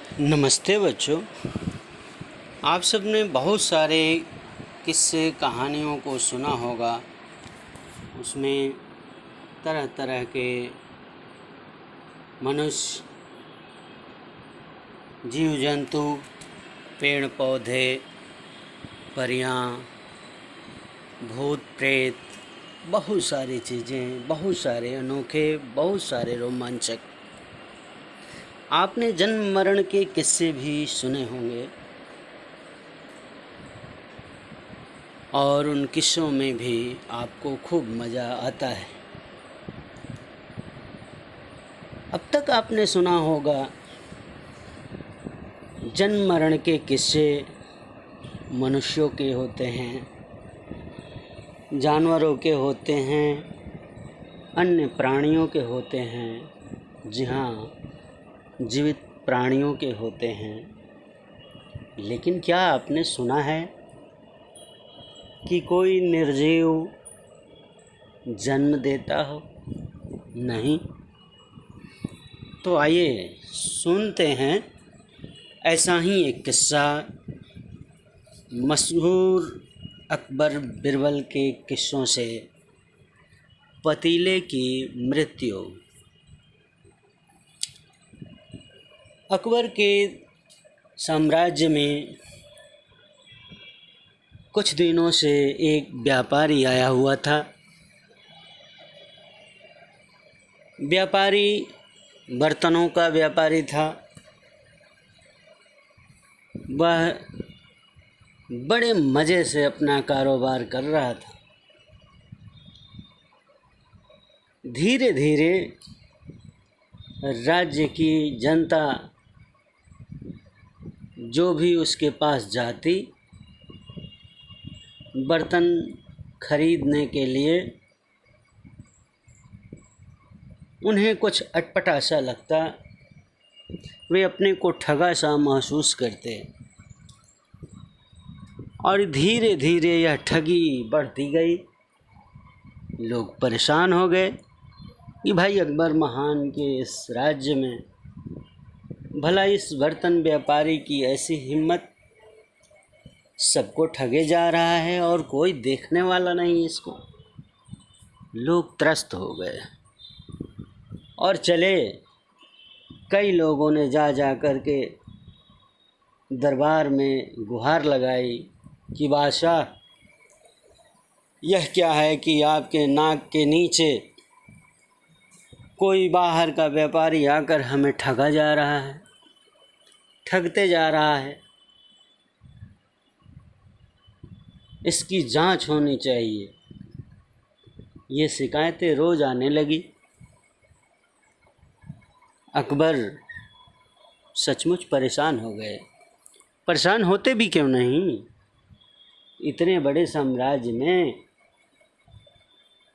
नमस्ते बच्चों। आप सबने बहुत सारे किस्से कहानियों को सुना होगा। उसमें तरह तरह के मनुष्य, जीव जंतु, पेड़ पौधे, परियां, भूत प्रेत, बहुत सारी चीज़ें, बहुत सारे अनोखे, बहुत सारे रोमांचक। आपने जन्म मरण के किस्से भी सुने होंगे और उन किस्सों में भी आपको खूब मज़ा आता है। अब तक आपने सुना होगा जन्म मरण के किस्से मनुष्यों के होते हैं, जानवरों के होते हैं, अन्य प्राणियों के होते हैं। जी हाँ, जीवित प्राणियों के होते हैं। लेकिन क्या आपने सुना है कि कोई निर्जीव जन्म देता हो? नहीं। तो आइए सुनते हैं ऐसा ही एक किस्सा मशहूर अकबर बिरबल के किस्सों से, पतीले की मृत्यु। अकबर के साम्राज्य में कुछ दिनों से एक व्यापारी आया हुआ था। व्यापारी बर्तनों का व्यापारी था। वह बड़े मज़े से अपना कारोबार कर रहा था। धीरे धीरे राज्य की जनता जो भी उसके पास जाती बर्तन खरीदने के लिए, उन्हें कुछ अटपटा सा लगता। वे अपने को ठगा सा महसूस करते और धीरे धीरे यह ठगी बढ़ती गई। लोग परेशान हो गए कि भाई अकबर महान के इस राज्य में भला इस बर्तन व्यापारी की ऐसी हिम्मत, सबको ठगे जा रहा है और कोई देखने वाला नहीं इसको। लोग त्रस्त हो गए और चले। कई लोगों ने जा कर के दरबार में गुहार लगाई कि बादशाह, यह क्या है कि आपके नाक के नीचे कोई बाहर का व्यापारी आकर हमें ठगा जा रहा है, ठगते जा रहा है। इसकी जांच होनी चाहिए। ये शिकायतें रोज़ आने लगी। अकबर सचमुच परेशान हो गए। परेशान होते भी क्यों नहीं, इतने बड़े साम्राज्य में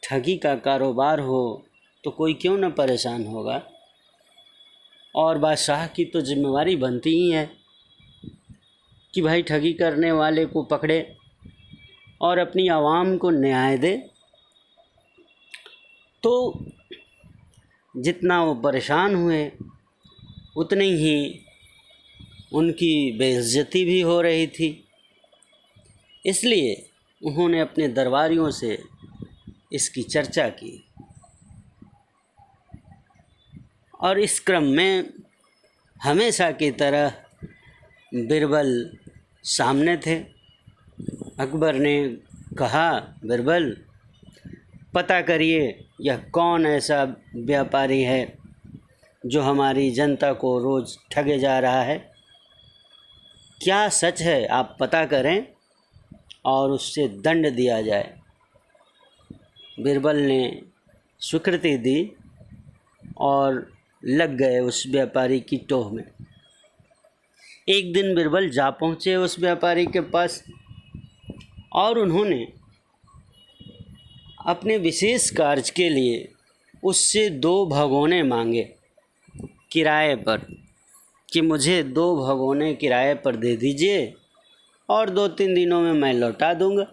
ठगी का कारोबार हो तो कोई क्यों न परेशान होगा। और बादशाह की तो जिम्मेवारी बनती ही है कि भाई ठगी करने वाले को पकड़े और अपनी आवाम को न्याय दे। तो जितना वो परेशान हुए उतनी ही उनकी बेइज्जती भी हो रही थी। इसलिए उन्होंने अपने दरबारियों से इसकी चर्चा की और इस क्रम में हमेशा की तरह बिरबल सामने थे। अकबर ने कहा, बिरबल, पता करिए यह कौन ऐसा व्यापारी है जो हमारी जनता को रोज़ ठगे जा रहा है। क्या सच है आप पता करें और उससे दंड दिया जाए। बिरबल ने स्वीकृति दी और लग गए उस व्यापारी की टोह में। एक दिन बिरबल जा पहुँचे उस व्यापारी के पास और उन्होंने अपने विशेष कार्य के लिए उससे 2 भगोने मांगे किराए पर, कि मुझे 2 भगोने किराए पर दे दीजिए और 2-3 दिनों में मैं लौटा दूंगा।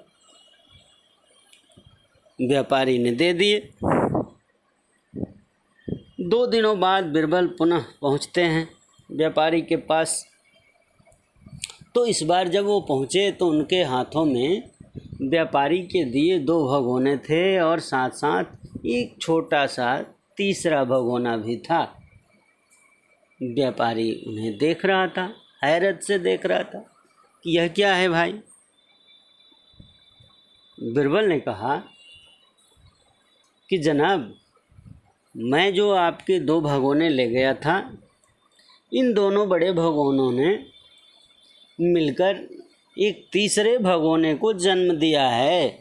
व्यापारी ने दे दिए। 2 दिनों बाद बिरबल पुनः पहुंचते हैं व्यापारी के पास। तो इस बार जब वो पहुँचे तो उनके हाथों में व्यापारी के दिए 2 भगोने थे और साथ साथ एक छोटा सा तीसरा भगोना भी था। व्यापारी उन्हें देख रहा था, हैरत से देख रहा था कि यह क्या है भाई। बिरबल ने कहा कि जनाब, मैं जो आपके 2 भगोने ले गया था, इन दोनों बड़े भगोनों ने मिलकर एक तीसरे भगोने को जन्म दिया है।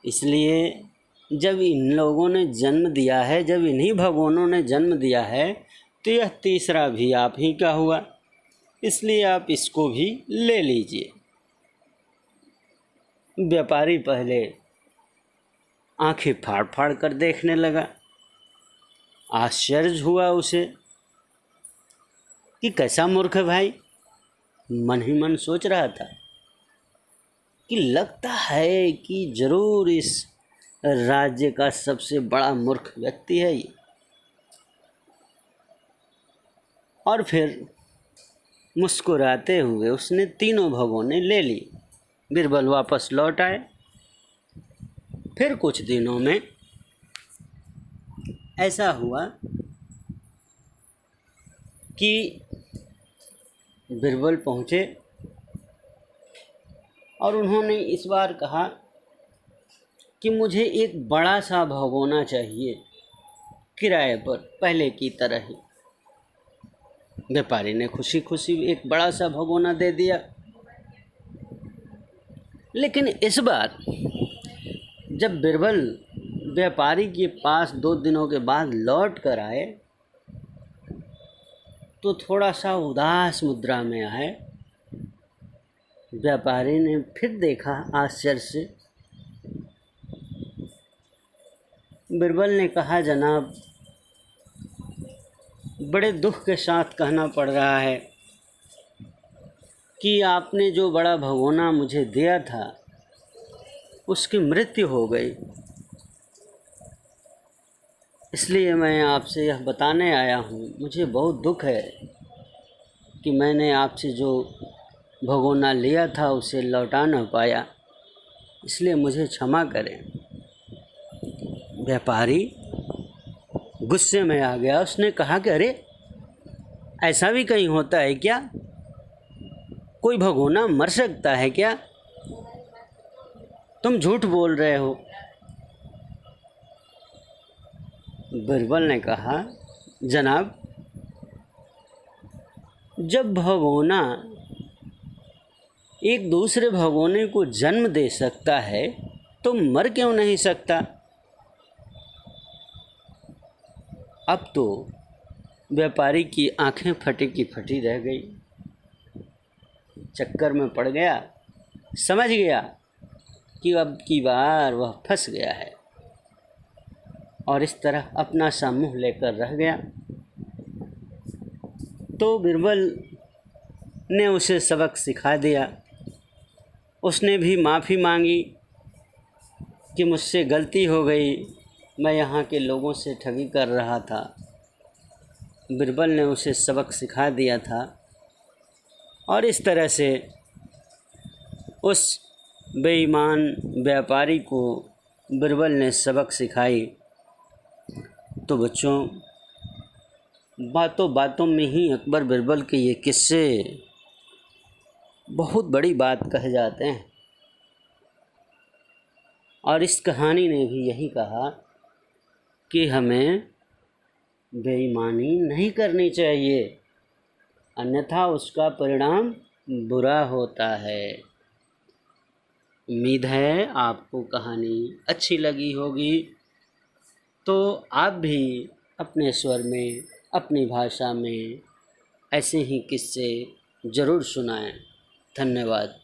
इसलिए जब इन लोगों ने जन्म दिया है, जब इन्हीं भगोनों ने जन्म दिया है, तो यह तीसरा भी आप ही का हुआ, इसलिए आप इसको भी ले लीजिए। व्यापारी पहले आंखें फाड़ फाड़ कर देखने लगा। आश्चर्य हुआ उसे कि कैसा मूर्ख है भाई। मन ही मन सोच रहा था कि लगता है कि जरूर इस राज्य का सबसे बड़ा मूर्ख व्यक्ति है ये। और फिर मुस्कुराते हुए उसने तीनों भगोने ले ली। बिरबल वापस लौट आए। फिर कुछ दिनों में ऐसा हुआ कि बिरबल पहुँचे और उन्होंने इस बार कहा कि मुझे एक बड़ा सा भगोना चाहिए, किराए पर, पहले की तरह ही। व्यापारी ने खुशी खुशी एक बड़ा सा भगोना दे दिया। लेकिन इस बार जब बिरबल व्यापारी के पास 2 दिनों के बाद लौट कर आए तो थोड़ा सा उदास मुद्रा में आए। व्यापारी ने फिर देखा आश्चर्य से। बिरबल ने कहा, जनाब, बड़े दुख के साथ कहना पड़ रहा है कि आपने जो बड़ा भगोना मुझे दिया था उसकी मृत्यु हो गई। इसलिए मैं आपसे यह बताने आया हूँ, मुझे बहुत दुख है कि मैंने आपसे जो भगोना लिया था उसे लौटा न पाया, इसलिए मुझे क्षमा करें। व्यापारी गुस्से में आ गया। उसने कहा कि अरे, ऐसा भी कहीं होता है क्या? कोई भगोना मर सकता है क्या? तुम झूठ बोल रहे हो। बिरबल ने कहा, जनाब, जब भगोना एक दूसरे भगोने को जन्म दे सकता है तो मर क्यों नहीं सकता? अब तो व्यापारी की आंखें फटी की फटी रह गई। चक्कर में पड़ गया, समझ गया कि अब की बार वह फंस गया है और इस तरह अपना सा मुँह लेकर रह गया। तो बिरबल ने उसे सबक सिखा दिया। उसने भी माफ़ी मांगी कि मुझसे गलती हो गई, मैं यहाँ के लोगों से ठगी कर रहा था। बिरबल ने उसे सबक सिखा दिया था और इस तरह से उस बेईमान व्यापारी को बिरबल ने सबक सिखाई। तो बच्चों, बातों बातों में ही अकबर बिरबल के ये किस्से बहुत बड़ी बात कहे जाते हैं। और इस कहानी ने भी यही कहा कि हमें बेईमानी नहीं करनी चाहिए, अन्यथा उसका परिणाम बुरा होता है। उम्मीद है आपको कहानी अच्छी लगी होगी। तो आप भी अपने स्वर में, अपनी भाषा में ऐसे ही किस्से ज़रूर सुनाएं। धन्यवाद।